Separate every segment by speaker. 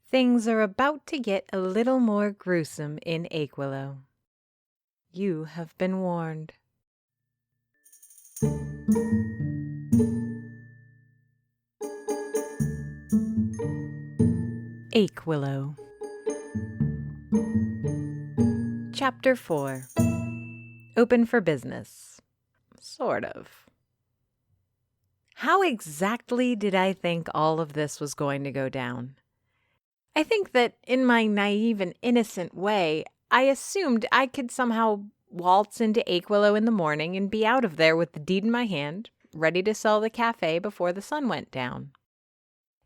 Speaker 1: Things are about to get a little more gruesome in Achewillow. You have been warned. Achewillow. Chapter 4. Open for business. Sort of. How exactly did I think all of this was going to go down? I think that in my naive and innocent way, I assumed I could somehow waltz into Achewillow in the morning and be out of there with the deed in my hand, ready to sell the cafe before the sun went down.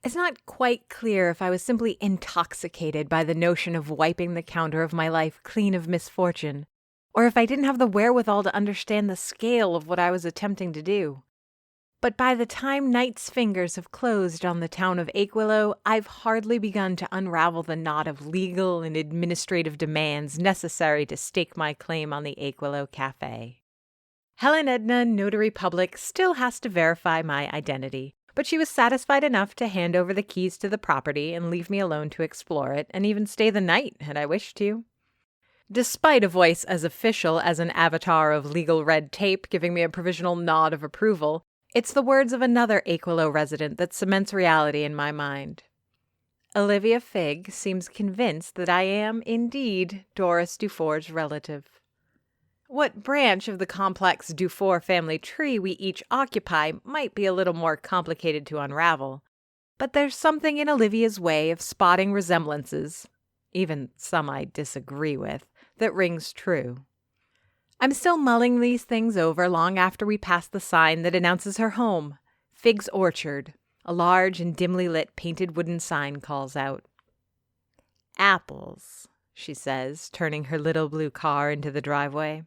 Speaker 1: It's not quite clear if I was simply intoxicated by the notion of wiping the counter of my life clean of misfortune, or if I didn't have the wherewithal to understand the scale of what I was attempting to do. But by the time night's fingers have closed on the town of Achewillow, I've hardly begun to unravel the knot of legal and administrative demands necessary to stake my claim on the Achewillow Cafe. Helen Edna, notary public, still has to verify my identity, but she was satisfied enough to hand over the keys to the property and leave me alone to explore it, and even stay the night had I wished to. Despite a voice as official as an avatar of legal red tape giving me a provisional nod of approval, it's the words of another Achewillow resident that cements reality in my mind. Olivia Figg seems convinced that I am, indeed, Doris Dufour's relative. What branch of the complex Dufour family tree we each occupy might be a little more complicated to unravel, but there's something in Olivia's way of spotting resemblances, even some I disagree with, that rings true. I'm still mulling these things over long after we pass the sign that announces her home. Figg's Orchard, a large and dimly lit painted wooden sign calls out. Apples, she says, turning her little blue car into the driveway.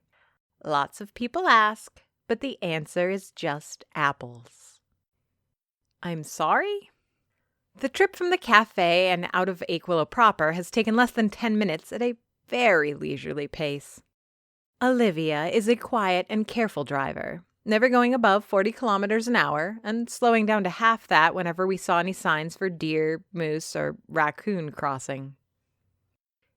Speaker 1: Lots of people ask, but the answer is just apples. I'm sorry? The trip from the cafe and out of Achewillow proper has taken less than 10 minutes at a very leisurely pace. Olivia is a quiet and careful driver, never going above 40 kilometers an hour and slowing down to half that whenever we saw any signs for deer, moose, or raccoon crossing.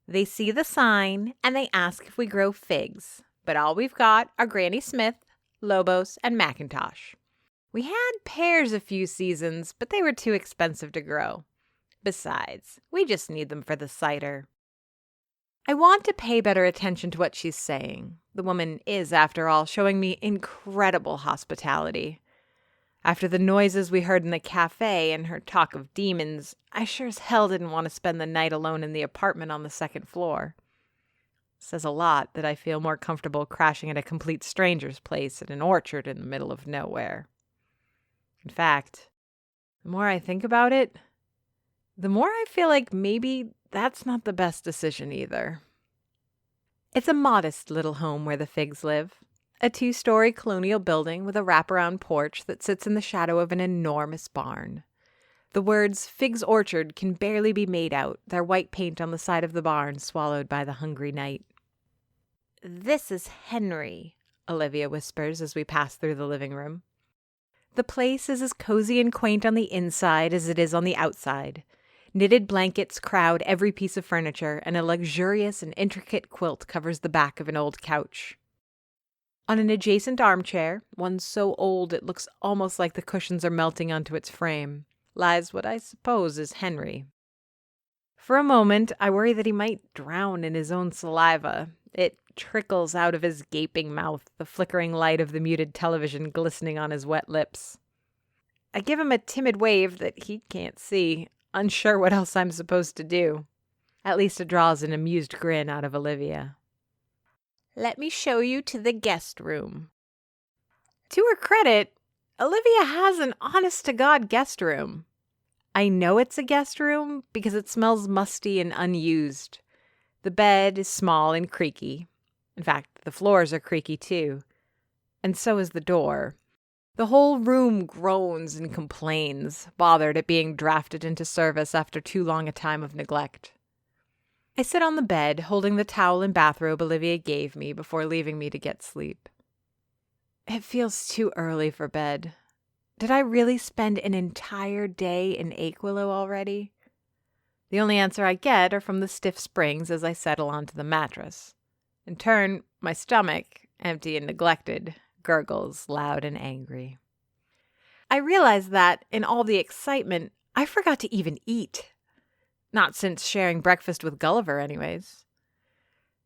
Speaker 1: They see the sign and they ask if we grow figs, but all we've got are Granny Smith, Lobos, and Macintosh. We had pears a few seasons, but they were too expensive to grow. Besides, we just need them for the cider. I want to pay better attention to what she's saying. The woman is, after all, showing me incredible hospitality. After the noises we heard in the cafe and her talk of demons, I sure as hell didn't want to spend the night alone in the apartment on the second floor. Says a lot that I feel more comfortable crashing at a complete stranger's place in an orchard in the middle of nowhere. In fact, the more I think about it, the more I feel like maybe that's not the best decision either. It's a modest little home where the Figgs live. A 2-story colonial building with a wraparound porch that sits in the shadow of an enormous barn. The words Fig's Orchard can barely be made out, their white paint on the side of the barn swallowed by the hungry night. This is Henry, Olivia whispers as we pass through the living room. The place is as cozy and quaint on the inside as it is on the outside. Knitted blankets crowd every piece of furniture, and a luxurious and intricate quilt covers the back of an old couch. On an adjacent armchair, one so old it looks almost like the cushions are melting onto its frame, lies what I suppose is Henry. For a moment, I worry that he might drown in his own saliva. It trickles out of his gaping mouth, the flickering light of the muted television glistening on his wet lips. I give him a timid wave that he can't see, unsure what else I'm supposed to do. At least it draws an amused grin out of Olivia. Let me show you to the guest room. To her credit, Olivia has an honest-to-God guest room. I know it's a guest room because it smells musty and unused. The bed is small and creaky. In fact, the floors are creaky too. And so is the door. The whole room groans and complains, bothered at being drafted into service after too long a time of neglect. I sit on the bed, holding the towel and bathrobe Olivia gave me before leaving me to get sleep. It feels too early for bed. Did I really spend an entire day in Achewillow already? The only answer I get are from the stiff springs as I settle onto the mattress. In turn, my stomach, empty and neglected, gurgles loud and angry. I realize that, in all the excitement, I forgot to even eat. Not since sharing breakfast with Gulliver, anyways.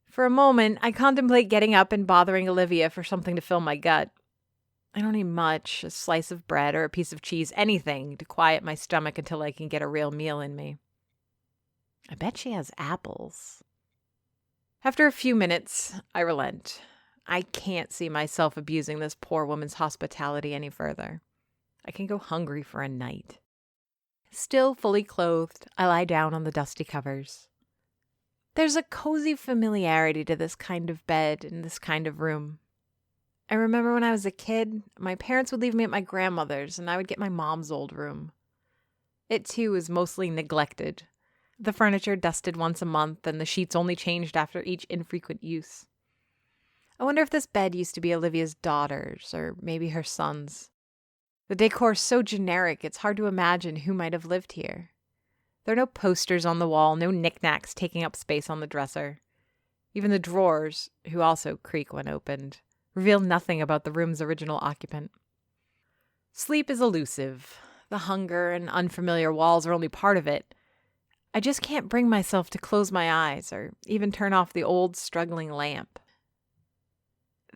Speaker 1: For a moment, I contemplate getting up and bothering Olivia for something to fill my gut. I don't need much, a slice of bread or a piece of cheese, anything to quiet my stomach until I can get a real meal in me. I bet she has apples. After a few minutes, I relent. I can't see myself abusing this poor woman's hospitality any further. I can go hungry for a night. Still fully clothed, I lie down on the dusty covers. There's a cozy familiarity to this kind of bed and this kind of room. I remember when I was a kid, my parents would leave me at my grandmother's and I would get my mom's old room. It too was mostly neglected. The furniture dusted once a month and the sheets only changed after each infrequent use. I wonder if this bed used to be Olivia's daughter's or maybe her son's. The decor's so generic it's hard to imagine who might have lived here. There are no posters on the wall, no knickknacks taking up space on the dresser. Even the drawers, who also creak when opened, reveal nothing about the room's original occupant. Sleep is elusive. The hunger and unfamiliar walls are only part of it. I just can't bring myself to close my eyes or even turn off the old, struggling lamp.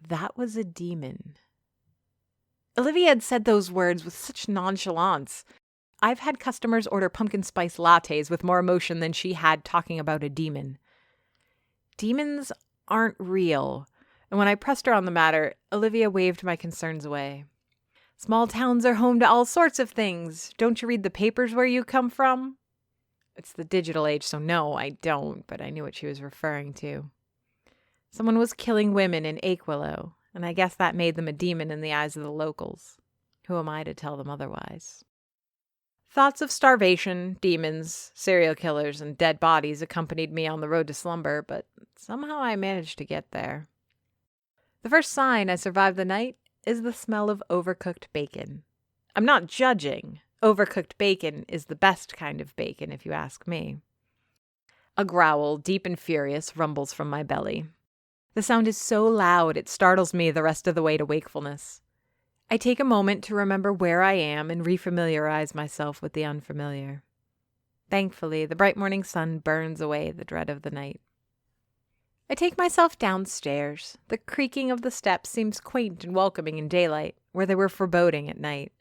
Speaker 1: That was a demon. Olivia had said those words with such nonchalance. I've had customers order pumpkin spice lattes with more emotion than she had talking about a demon. Demons aren't real, and when I pressed her on the matter, Olivia waved my concerns away. Small towns are home to all sorts of things. Don't you read the papers where you come from? It's the digital age, so no, I don't, but I knew what she was referring to. Someone was killing women in Achewillow, and I guess that made them a demon in the eyes of the locals. Who am I to tell them otherwise? Thoughts of starvation, demons, serial killers, and dead bodies accompanied me on the road to slumber, but somehow I managed to get there. The first sign I survived the night is the smell of overcooked bacon. I'm not judging. Overcooked bacon is the best kind of bacon, if you ask me. A growl, deep and furious, rumbles from my belly. The sound is so loud it startles me the rest of the way to wakefulness. I take a moment to remember where I am and refamiliarize myself with the unfamiliar. Thankfully, the bright morning sun burns away the dread of the night. I take myself downstairs. The creaking of the steps seems quaint and welcoming in daylight, where they were foreboding at night.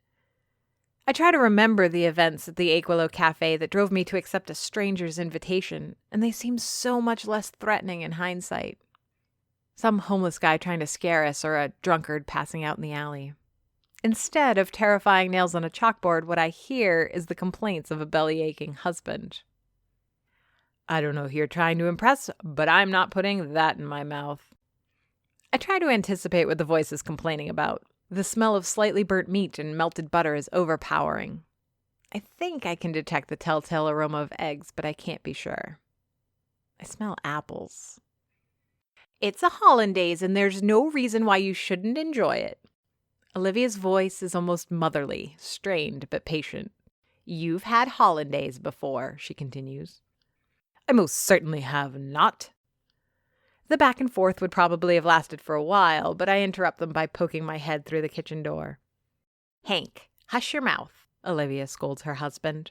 Speaker 1: I try to remember the events at the Achewillow Cafe that drove me to accept a stranger's invitation, and they seem so much less threatening in hindsight. Some homeless guy trying to scare us or a drunkard passing out in the alley. Instead of terrifying nails on a chalkboard, what I hear is the complaints of a belly-aching husband. I don't know who you're trying to impress, but I'm not putting that in my mouth. I try to anticipate what the voice is complaining about. The smell of slightly burnt meat and melted butter is overpowering. I think I can detect the telltale aroma of eggs, but I can't be sure. I smell apples. It's a hollandaise, and there's no reason why you shouldn't enjoy it. Olivia's voice is almost motherly, strained but patient. You've had hollandaise before, she continues. I most certainly have not. The back and forth would probably have lasted for a while, but I interrupt them by poking my head through the kitchen door. Hank, hush your mouth, Olivia scolds her husband.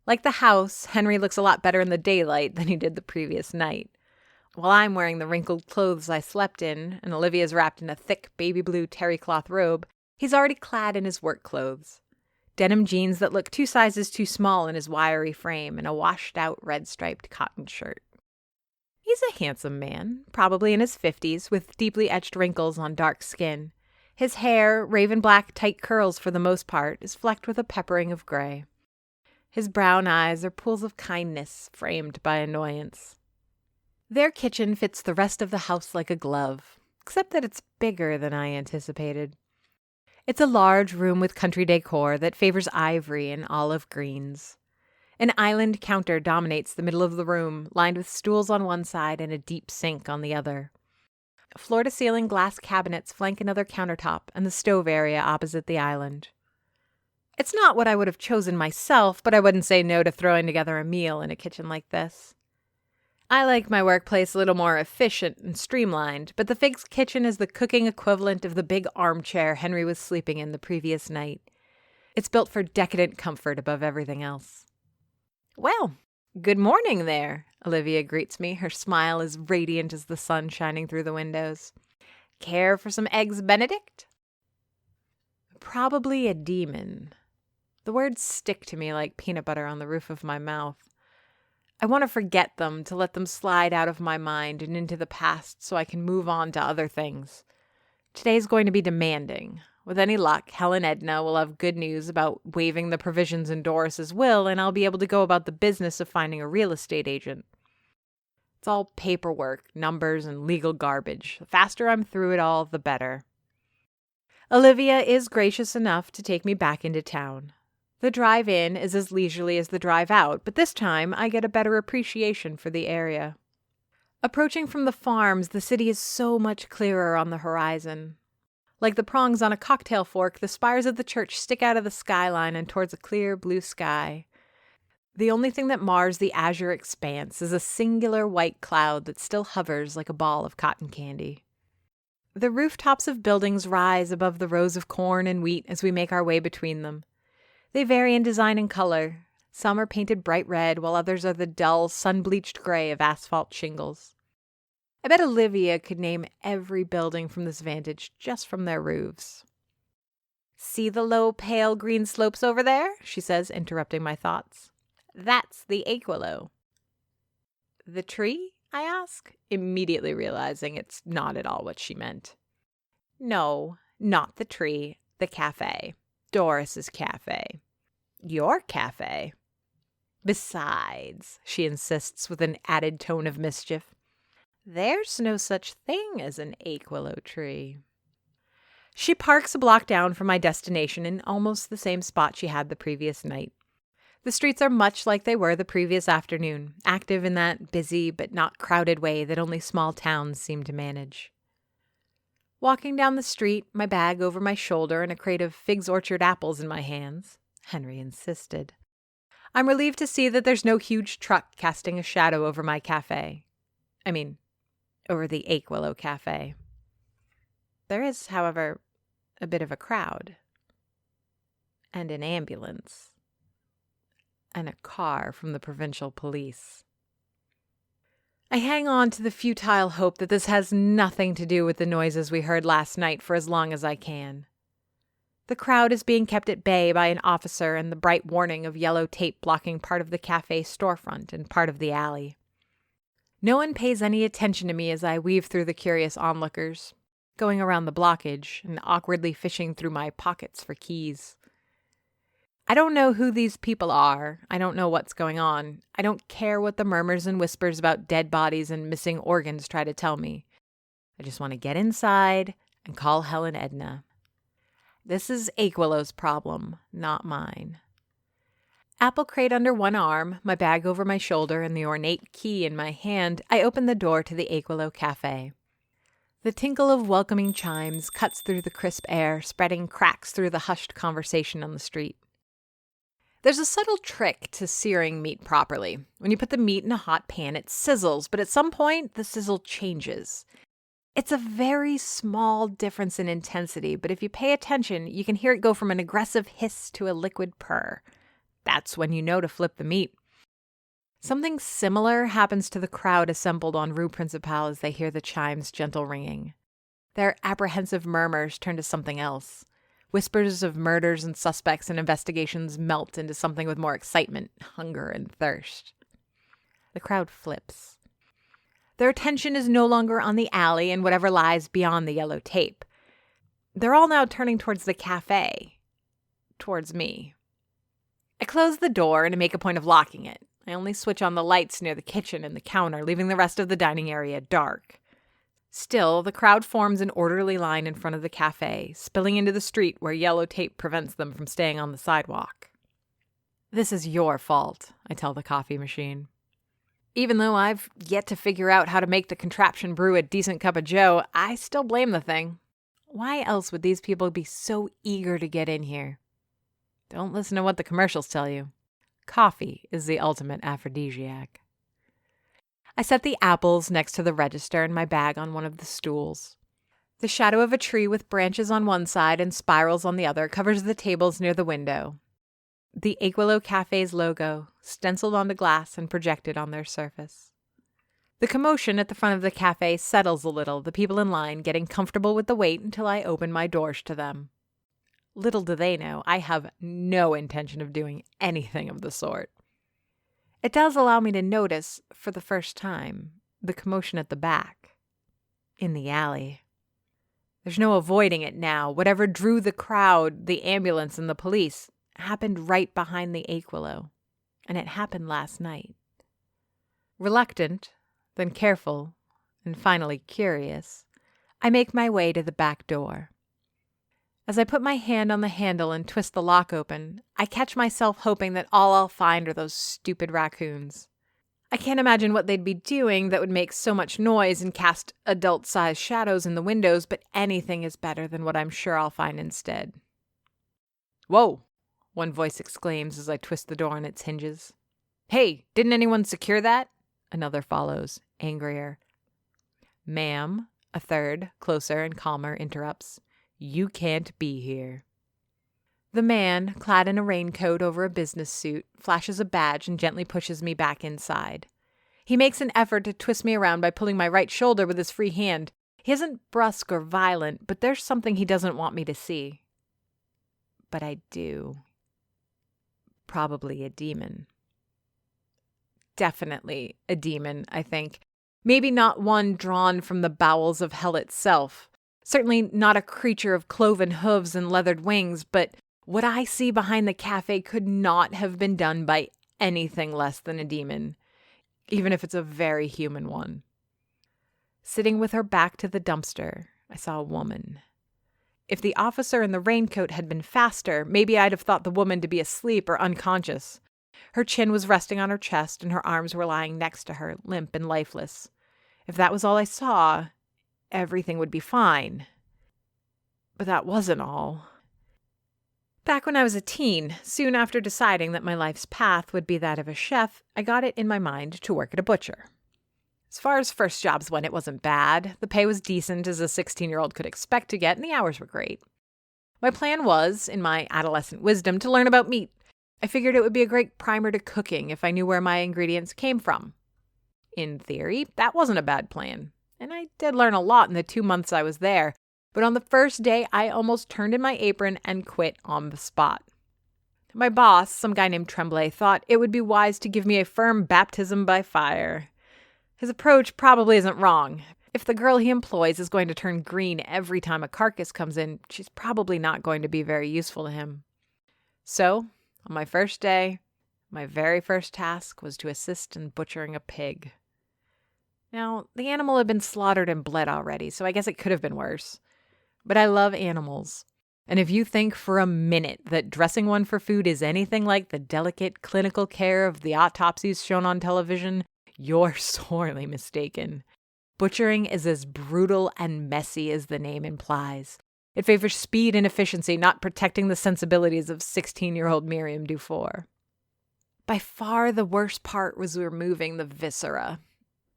Speaker 1: Like the house, Henry looks a lot better in the daylight than he did the previous night. While I'm wearing the wrinkled clothes I slept in, and Olivia's wrapped in a thick baby blue terry cloth robe, he's already clad in his work clothes. Denim jeans that look 2 sizes too small in his wiry frame, and a washed-out red-striped cotton shirt. He's a handsome man, probably in his 50s, with deeply etched wrinkles on dark skin. His hair, raven black tight curls for the most part, is flecked with a peppering of gray. His brown eyes are pools of kindness framed by annoyance. Their kitchen fits the rest of the house like a glove, except that it's bigger than I anticipated. It's a large room with country decor that favors ivory and olive greens. An island counter dominates the middle of the room, lined with stools on one side and a deep sink on the other. Floor-to-ceiling glass cabinets flank another countertop and the stove area opposite the island. It's not what I would have chosen myself, but I wouldn't say no to throwing together a meal in a kitchen like this. I like my workplace a little more efficient and streamlined, but the Fig's kitchen is the cooking equivalent of the big armchair Henry was sleeping in the previous night. It's built for decadent comfort above everything else. "Well, good morning there," Olivia greets me. Her smile is radiant as the sun shining through the windows. "Care for some eggs Benedict?" Probably a demon. The words stick to me like peanut butter on the roof of my mouth. I want to forget them, to let them slide out of my mind and into the past so I can move on to other things. Today's going to be demanding. With any luck, Helen Edna will have good news about waiving the provisions in Doris's will, and I'll be able to go about the business of finding a real estate agent. It's all paperwork, numbers, and legal garbage. The faster I'm through it all, the better. Olivia is gracious enough to take me back into town. The drive in is as leisurely as the drive out, but this time I get a better appreciation for the area. Approaching from the farms, the city is so much clearer on the horizon. Like the prongs on a cocktail fork, the spires of the church stick out of the skyline and towards a clear blue sky. The only thing that mars the azure expanse is a singular white cloud that still hovers like a ball of cotton candy. The rooftops of buildings rise above the rows of corn and wheat as we make our way between them. They vary in design and color. Some are painted bright red, while others are the dull, sun-bleached gray of asphalt shingles. I bet Olivia could name every building from this vantage just from their roofs. "See the low, pale green slopes over there?" she says, interrupting my thoughts. "That's the Achewillow." "The tree?" I ask, immediately realizing it's not at all what she meant. "No, not the tree, the cafe. Doris's cafe. Your cafe. Besides," she insists with an added tone of mischief, "there's no such thing as an Achewillow tree." She parks a block down from my destination in almost the same spot she had the previous night. The streets are much like they were the previous afternoon, active in that busy but not crowded way that only small towns seem to manage. Walking down the street, my bag over my shoulder and a crate of Fig's Orchard apples in my hands, Henry insisted. I'm relieved to see that there's no huge truck casting a shadow over my cafe. I mean, over the Achewillow Cafe. There is, however, a bit of a crowd. And an ambulance. And a car from the provincial police. I hang on to the futile hope that this has nothing to do with the noises we heard last night for as long as I can. The crowd is being kept at bay by an officer and the bright warning of yellow tape blocking part of the cafe storefront and part of the alley. No one pays any attention to me as I weave through the curious onlookers, going around the blockage and awkwardly fishing through my pockets for keys. I don't know who these people are. I don't know what's going on. I don't care what the murmurs and whispers about dead bodies and missing organs try to tell me. I just want to get inside and call Helen Edna. This is Achewillow's problem, not mine. Apple crate under one arm, my bag over my shoulder, and the ornate key in my hand, I open the door to the Achewillow Cafe. The tinkle of welcoming chimes cuts through the crisp air, spreading cracks through the hushed conversation on the street. There's a subtle trick to searing meat properly. When you put the meat in a hot pan, it sizzles, but at some point, the sizzle changes. It's a very small difference in intensity, but if you pay attention, you can hear it go from an aggressive hiss to a liquid purr. That's when you know to flip the meat. Something similar happens to the crowd assembled on Rue Principale as they hear the chimes' gentle ringing. Their apprehensive murmurs turn to something else. Whispers of murders and suspects and investigations melt into something with more excitement, hunger, and thirst. The crowd flips. Their attention is no longer on the alley and whatever lies beyond the yellow tape. They're all now turning towards the cafe. Towards me. I close the door and make a point of locking it. I only switch on the lights near the kitchen and the counter, leaving the rest of the dining area dark. Still, the crowd forms an orderly line in front of the cafe, spilling into the street where yellow tape prevents them from staying on the sidewalk. "This is your fault," I tell the coffee machine. Even though I've yet to figure out how to make the contraption brew a decent cup of joe, I still blame the thing. Why else would these people be so eager to get in here? Don't listen to what the commercials tell you. Coffee is the ultimate aphrodisiac. I set the apples next to the register and my bag on one of the stools. The shadow of a tree with branches on one side and spirals on the other covers the tables near the window. The Achewillow Cafe's logo, stenciled onto glass and projected on their surface. The commotion at the front of the cafe settles a little, the people in line getting comfortable with the wait until I open my doors to them. Little do they know, I have no intention of doing anything of the sort. It does allow me to notice, for the first time, the commotion at the back, in the alley. There's no avoiding it now. Whatever drew the crowd, the ambulance, and the police happened right behind the Achewillow, and it happened last night. Reluctant, then careful, and finally curious, I make my way to the back door. As I put my hand on the handle and twist the lock open, I catch myself hoping that all I'll find are those stupid raccoons. I can't imagine what they'd be doing that would make so much noise and cast adult-sized shadows in the windows, but anything is better than what I'm sure I'll find instead. "Whoa!" one voice exclaims as I twist the door on its hinges. "Hey, didn't anyone secure that?" Another follows, angrier. "Ma'am," a third, closer and calmer, interrupts. "You can't be here." The man, clad in a raincoat over a business suit, flashes a badge and gently pushes me back inside. He makes an effort to twist me around by pulling my right shoulder with his free hand. He isn't brusque or violent, but there's something he doesn't want me to see. But I do. Probably a demon. Definitely a demon, I think. Maybe not one drawn from the bowels of hell itself. Certainly not a creature of cloven hooves and leathered wings, but what I see behind the cafe could not have been done by anything less than a demon, even if it's a very human one. Sitting with her back to the dumpster, I saw a woman. If the officer in the raincoat had been faster, maybe I'd have thought the woman to be asleep or unconscious. Her chin was resting on her chest and her arms were lying next to her, limp and lifeless. If that was all I saw, everything would be fine. But that wasn't all. Back when I was a teen, soon after deciding that my life's path would be that of a chef, I got it in my mind to work at a butcher. As far as first jobs went, it wasn't bad. The pay was decent as a 16-year-old could expect to get, and the hours were great. My plan was, in my adolescent wisdom, to learn about meat. I figured it would be a great primer to cooking if I knew where my ingredients came from. In theory, that wasn't a bad plan, and I did learn a lot in the 2 months I was there. But on the first day, I almost turned in my apron and quit on the spot. My boss, some guy named Tremblay, thought it would be wise to give me a firm baptism by fire. His approach probably isn't wrong. If the girl he employs is going to turn green every time a carcass comes in, she's probably not going to be very useful to him. So, on my first day, my very first task was to assist in butchering a pig. Now, the animal had been slaughtered and bled already, so I guess it could have been worse. But I love animals. And if you think for a minute that dressing one for food is anything like the delicate clinical care of the autopsies shown on television, you're sorely mistaken. Butchering is as brutal and messy as the name implies. It favors speed and efficiency, not protecting the sensibilities of 16-year-old Miriam Dufour. By far the worst part was removing the viscera.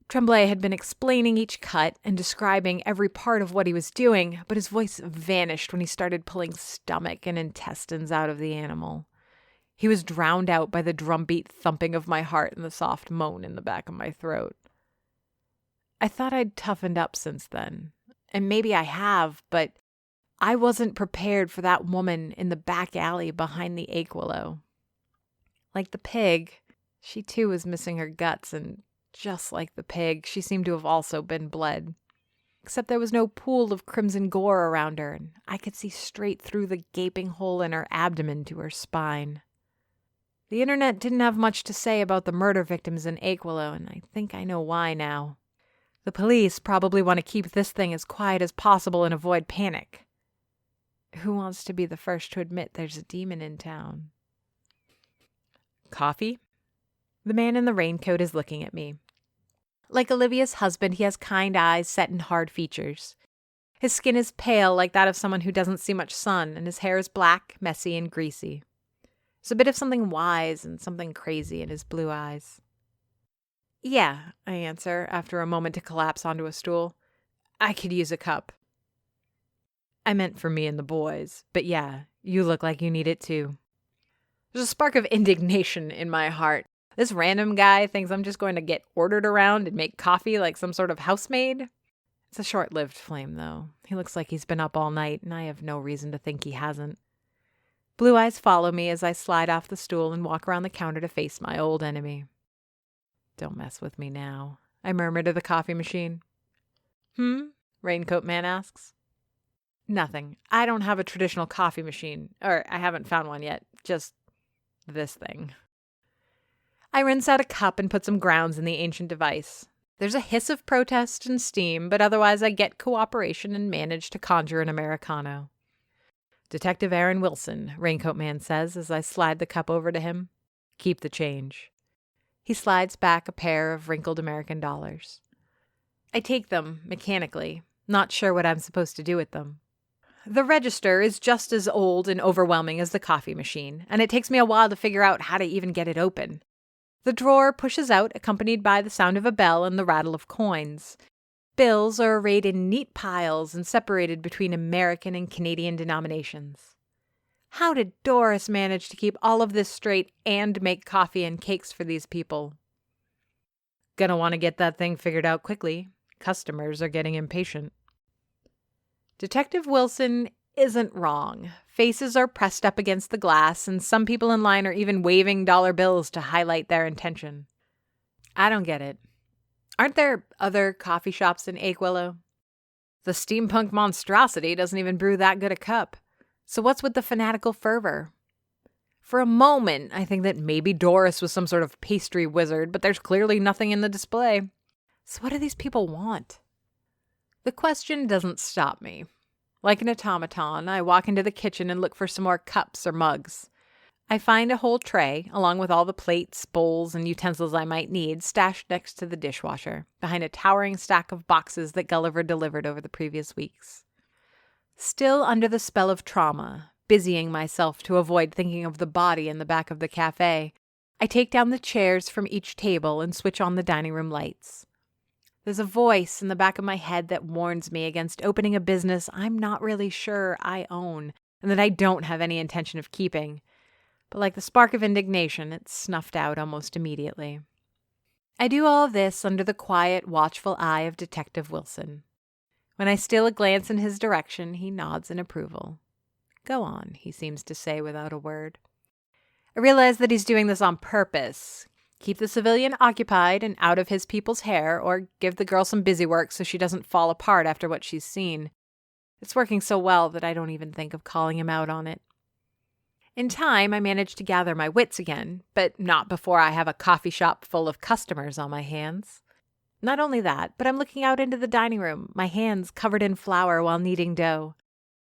Speaker 1: Tremblay had been explaining each cut and describing every part of what he was doing, but his voice vanished when he started pulling stomach and intestines out of the animal. He was drowned out by the drumbeat thumping of my heart and the soft moan in the back of my throat. I thought I'd toughened up since then, and maybe I have, but I wasn't prepared for that woman in the back alley behind the Achewillow. Like the pig, she too was missing her guts, and just like the pig, she seemed to have also been bled. Except there was no pool of crimson gore around her, and I could see straight through the gaping hole in her abdomen to her spine. The internet didn't have much to say about the murder victims in Achewillow, and I think I know why now. The police probably want to keep this thing as quiet as possible and avoid panic. Who wants to be the first to admit there's a demon in town? Coffee? The man in the raincoat is looking at me. Like Olivia's husband, he has kind eyes set in hard features. His skin is pale like that of someone who doesn't see much sun, and his hair is black, messy, and greasy. There's a bit of something wise and something crazy in his blue eyes. "Yeah," I answer after a moment to collapse onto a stool. "I could use a cup." "I meant for me and the boys, but yeah, you look like you need it too." There's a spark of indignation in my heart. This random guy thinks I'm just going to get ordered around and make coffee like some sort of housemaid. It's a short-lived flame, though. He looks like he's been up all night, and I have no reason to think he hasn't. Blue eyes follow me as I slide off the stool and walk around the counter to face my old enemy. "Don't mess with me now," I murmur to the coffee machine. Raincoat Man asks. "Nothing. I don't have a traditional coffee machine, or I haven't found one yet. Just this thing." I rinse out a cup and put some grounds in the ancient device. There's a hiss of protest and steam, but otherwise I get cooperation and manage to conjure an Americano. "Detective Aaron Wilson," Raincoat Man says as I slide the cup over to him. "Keep the change." He slides back a pair of wrinkled American dollars. I take them mechanically, not sure what I'm supposed to do with them. The register is just as old and overwhelming as the coffee machine, and it takes me a while to figure out how to even get it open. The drawer pushes out, accompanied by the sound of a bell and the rattle of coins. Bills are arrayed in neat piles and separated between American and Canadian denominations. How did Doris manage to keep all of this straight and make coffee and cakes for these people? Gonna want to get that thing figured out quickly. Customers are getting impatient. Detective Wilson isn't wrong. Faces are pressed up against the glass, and some people in line are even waving dollar bills to highlight their intention. I don't get it. Aren't there other coffee shops in Achewillow? The steampunk monstrosity doesn't even brew that good a cup. So what's with the fanatical fervor? For a moment, I think that maybe Doris was some sort of pastry wizard, but there's clearly nothing in the display. So what do these people want? The question doesn't stop me. Like an automaton, I walk into the kitchen and look for some more cups or mugs. I find a whole tray, along with all the plates, bowls, and utensils I might need, stashed next to the dishwasher, behind a towering stack of boxes that Gulliver delivered over the previous weeks. Still under the spell of trauma, busying myself to avoid thinking of the body in the back of the cafe, I take down the chairs from each table and switch on the dining room lights. There's a voice in the back of my head that warns me against opening a business I'm not really sure I own and that I don't have any intention of keeping. But like the spark of indignation, it's snuffed out almost immediately. I do all this under the quiet, watchful eye of Detective Wilson. When I steal a glance in his direction, he nods in approval. "Go on," he seems to say without a word. I realize that he's doing this on purpose. Keep the civilian occupied and out of his people's hair, or give the girl some busy work so she doesn't fall apart after what she's seen. It's working so well that I don't even think of calling him out on it. In time, I manage to gather my wits again, but not before I have a coffee shop full of customers on my hands. Not only that, but I'm looking out into the dining room, my hands covered in flour while kneading dough.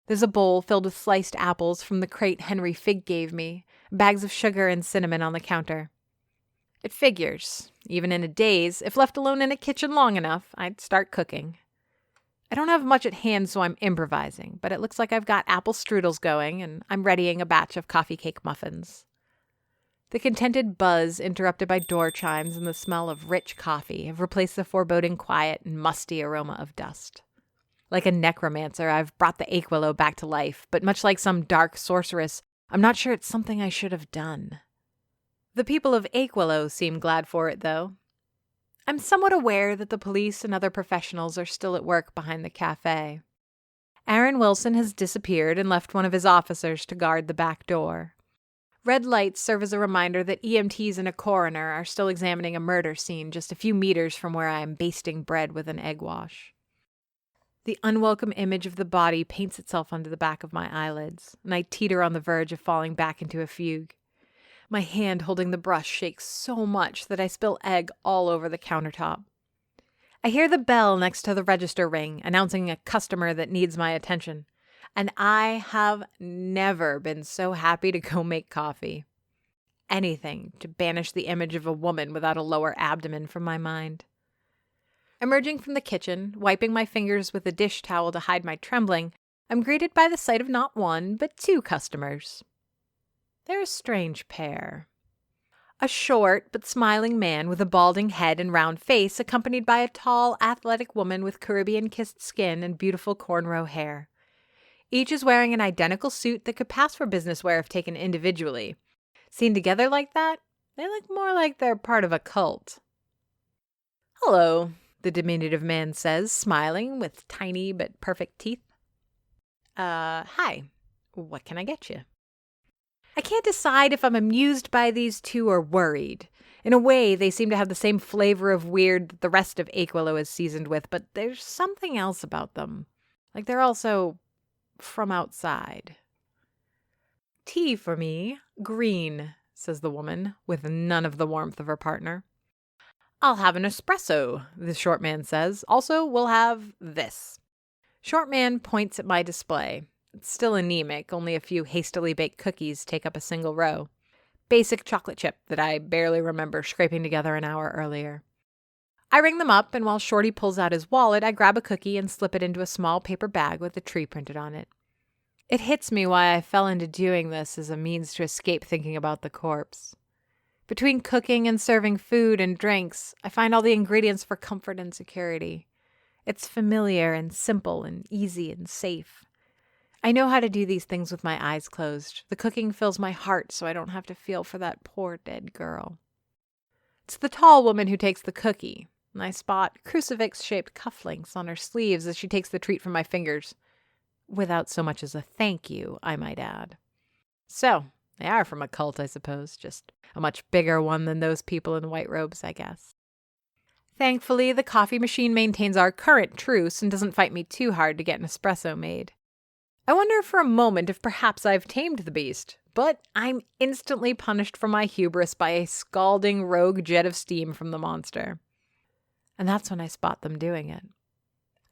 Speaker 1: There's a bowl filled with sliced apples from the crate Henry Fig gave me, bags of sugar and cinnamon on the counter. It figures. Even in a daze, if left alone in a kitchen long enough, I'd start cooking. I don't have much at hand, so I'm improvising, but it looks like I've got apple strudels going, and I'm readying a batch of coffee cake muffins. The contented buzz, interrupted by door chimes and the smell of rich coffee, have replaced the foreboding quiet and musty aroma of dust. Like a necromancer, I've brought the Achewillow back to life, but much like some dark sorceress, I'm not sure it's something I should have done. The people of Achewillow seem glad for it, though. I'm somewhat aware that the police and other professionals are still at work behind the cafe. Aaron Wilson has disappeared and left one of his officers to guard the back door. Red lights serve as a reminder that EMTs and a coroner are still examining a murder scene just a few meters from where I am basting bread with an egg wash. The unwelcome image of the body paints itself onto the back of my eyelids, and I teeter on the verge of falling back into a fugue. My hand holding the brush shakes so much that I spill egg all over the countertop. I hear the bell next to the register ring, announcing a customer that needs my attention, and I have never been so happy to go make coffee. Anything to banish the image of a woman without a lower abdomen from my mind. Emerging from the kitchen, wiping my fingers with a dish towel to hide my trembling, I'm greeted by the sight of not one, but two customers. They're a strange pair. A short but smiling man with a balding head and round face, accompanied by a tall, athletic woman with Caribbean-kissed skin and beautiful cornrow hair. Each is wearing an identical suit that could pass for business wear if taken individually. Seen together like that, they look more like they're part of a cult. "Hello," the diminutive man says, smiling with tiny but perfect teeth. Hi. What can I get you?" I can't decide if I'm amused by these two or worried. In a way, they seem to have the same flavor of weird that the rest of Achewillow is seasoned with, but there's something else about them. Like they're also from outside. "Tea for me, green," says the woman, with none of the warmth of her partner. "I'll have an espresso," the short man says. "Also, we'll have this." Short man points at my display. It's still anemic, only a few hastily baked cookies take up a single row. Basic chocolate chip that I barely remember scraping together an hour earlier. I ring them up, and while Shorty pulls out his wallet, I grab a cookie and slip it into a small paper bag with a tree printed on it. It hits me why I fell into doing this as a means to escape thinking about the corpse. Between cooking and serving food and drinks, I find all the ingredients for comfort and security. It's familiar and simple and easy and safe. I know how to do these things with my eyes closed. The cooking fills my heart so I don't have to feel for that poor dead girl. It's the tall woman who takes the cookie, and I spot crucifix-shaped cufflinks on her sleeves as she takes the treat from my fingers. Without so much as a thank you, I might add. So, they are from a cult, I suppose. Just a much bigger one than those people in white robes, I guess. Thankfully, the coffee machine maintains our current truce and doesn't fight me too hard to get an espresso made. I wonder for a moment if perhaps I've tamed the beast, but I'm instantly punished for my hubris by a scalding rogue jet of steam from the monster. And that's when I spot them doing it.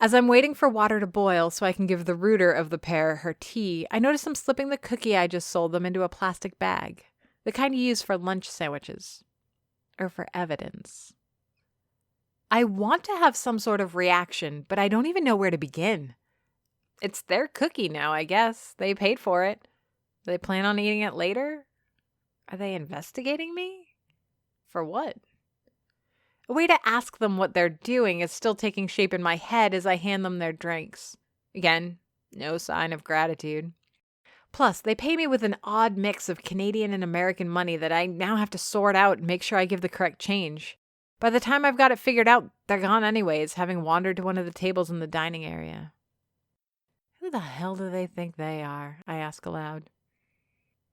Speaker 1: As I'm waiting for water to boil so I can give the ruder of the pair her tea, I notice them slipping the cookie I just sold them into a plastic bag, the kind you use for lunch sandwiches, or for evidence. I want to have some sort of reaction, but I don't even know where to begin. It's their cookie now, I guess. They paid for it. Do they plan on eating it later? Are they investigating me? For what? A way to ask them what they're doing is still taking shape in my head as I hand them their drinks. Again, no sign of gratitude. Plus, they pay me with an odd mix of Canadian and American money that I now have to sort out and make sure I give the correct change. By the time I've got it figured out, they're gone anyways, having wandered to one of the tables in the dining area. Who the hell do they think they are? I ask aloud.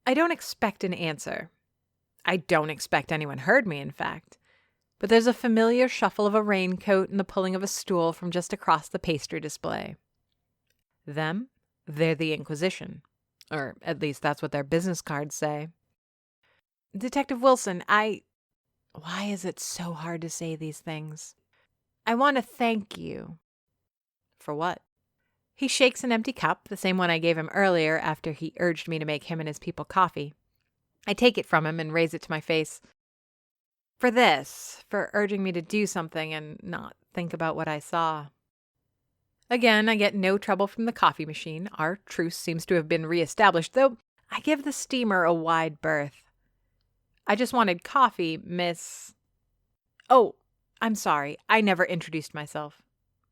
Speaker 1: I don't expect an answer. I don't expect anyone heard me, in fact. But there's a familiar shuffle of a raincoat and the pulling of a stool from just across the pastry display. Them? They're the Inquisition. Or at least that's what their business cards say. Detective Wilson, Why is it so hard to say these things? I want to thank you. For what? He shakes an empty cup, the same one I gave him earlier after he urged me to make him and his people coffee. I take it from him and raise it to my face. For this, for urging me to do something and not think about what I saw. Again, I get no trouble from the coffee machine. Our truce seems to have been reestablished, though I give the steamer a wide berth. I just wanted coffee, Miss... Oh, I'm sorry. I never introduced myself.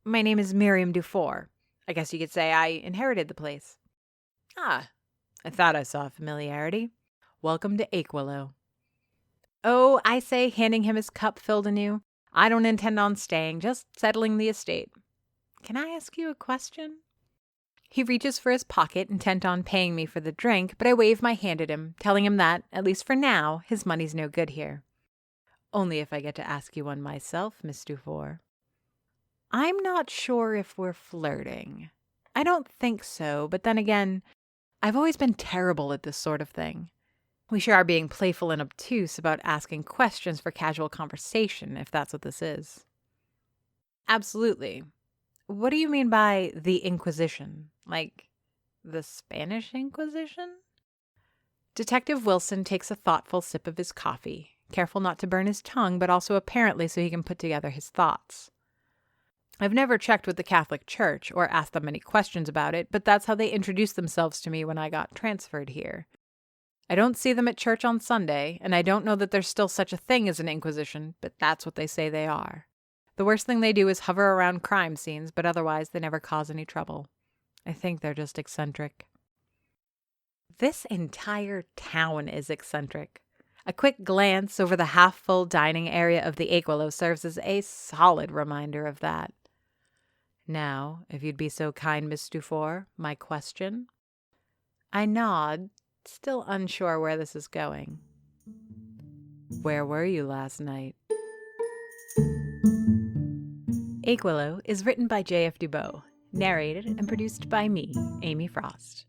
Speaker 1: My name is Miriam Dufour. I guess you could say I inherited the place. Ah, I thought I saw familiarity. Welcome to Achewillow. Oh, I say, handing him his cup filled anew. I don't intend on staying, just settling the estate. Can I ask you a question? He reaches for his pocket, intent on paying me for the drink, but I wave my hand at him, telling him that, at least for now, his money's no good here. Only if I get to ask you one myself, Miss Dufour. I'm not sure if we're flirting. I don't think so, but then again, I've always been terrible at this sort of thing. We sure are being playful and obtuse about asking questions for casual conversation, if that's what this is. Absolutely. What do you mean by the Inquisition? Like the Spanish Inquisition? Detective Wilson takes a thoughtful sip of his coffee, careful not to burn his tongue, but also apparently so he can put together his thoughts. I've never checked with the Catholic Church or asked them any questions about it, but that's how they introduced themselves to me when I got transferred here. I don't see them at church on Sunday, and I don't know that there's still such a thing as an inquisition, but that's what they say they are. The worst thing they do is hover around crime scenes, but otherwise they never cause any trouble. I think they're just eccentric. This entire town is eccentric. A quick glance over the half-full dining area of the Achewillow serves as a solid reminder of that. Now, if you'd be so kind, Miss Dufour, my question? I nod, still unsure where this is going. Where were you last night? Achewillow is written by J.F. Dubow, narrated and produced by me, Amy Frost.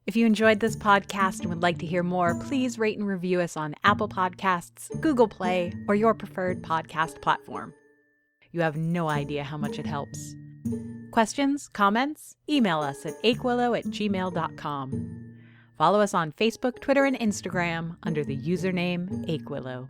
Speaker 1: If you enjoyed this podcast and would like to hear more, please rate and review us on Apple Podcasts, Google Play, or your preferred podcast platform. You have no idea how much it helps. Questions, comments? Email us at achewillow@gmail.com. Follow us on Facebook, Twitter, and Instagram under the username Achewillow.